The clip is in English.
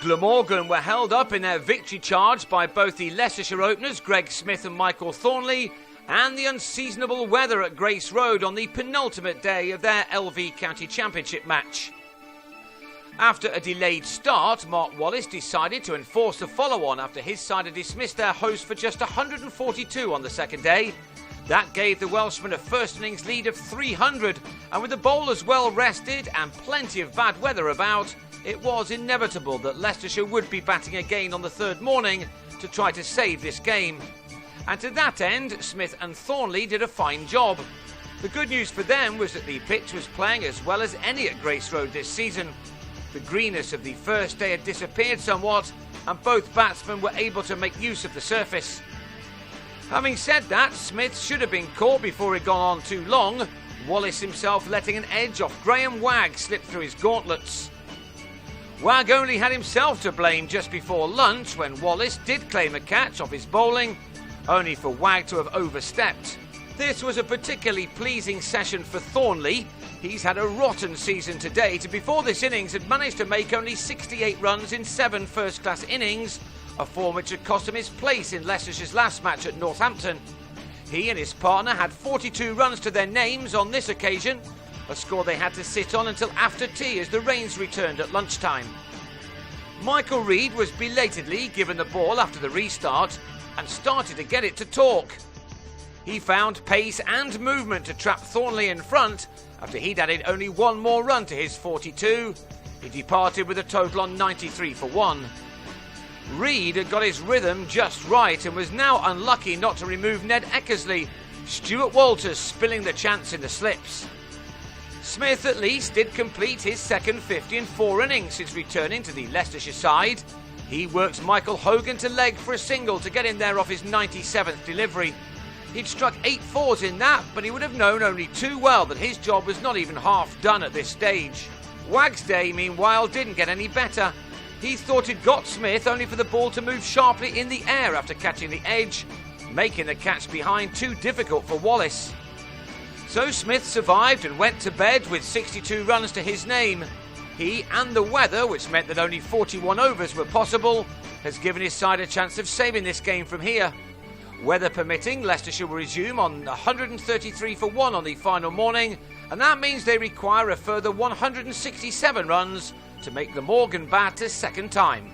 Glamorgan were held up in their victory charge by both the Leicestershire openers Greg Smith and Michael Thornley and the unseasonable weather at Grace Road on the penultimate day of their LV County Championship match. After a delayed start, Mark Wallace decided to enforce the follow-on after his side had dismissed their host for just 142 on the second day. That gave the Welshmen a first innings lead of 300, and with the bowlers well rested and plenty of bad weather about, it was inevitable that Leicestershire would be batting again on the third morning to try to save this game. And to that end, Smith and Thornley did a fine job. The good news for them was that the pitch was playing as well as any at Grace Road this season. The greenness of the first day had disappeared somewhat, and both batsmen were able to make use of the surface. Having said that, Smith should have been caught before he'd gone on too long, Wallace himself letting an edge off Graham Wagg slip through his gauntlets. Wagg only had himself to blame just before lunch when Wallace did claim a catch off his bowling, only for Wagg to have overstepped. This was a particularly pleasing session for Thornley. He's had a rotten season to date, and before this innings had managed to make only 68 runs in 7 first-class innings, a form which had cost him his place in Leicestershire's last match at Northampton. He and his partner had 42 runs to their names on this occasion, a score they had to sit on until after tea as the rains returned at lunchtime. Michael Reid was belatedly given the ball after the restart and started to get it to talk. He found pace and movement to trap Thornley in front after he'd added only one more run to his 42. He departed with a total on 93 for 1. Reid had got his rhythm just right and was now unlucky not to remove Ned Eckersley, Stuart Walters spilling the chance in the slips. Smith at least did complete his second 50 in 4 innings since returning to the Leicestershire side. He works Michael Hogan to leg for a single to get him there off his 97th delivery. He'd struck 8 fours in that, but he would have known only too well that his job was not even half done at this stage. Wagg's day, meanwhile, didn't get any better. He thought he'd got Smith only for the ball to move sharply in the air after catching the edge, making the catch behind too difficult for Wallace. So Smith survived and went to bed with 62 runs to his name. He and the weather, which meant that only 41 overs were possible, has given his side a chance of saving this game from here. Weather permitting, Leicestershire will resume on 133 for 1 on the final morning, and that means they require a further 167 runs to make Glamorgan bat a second time.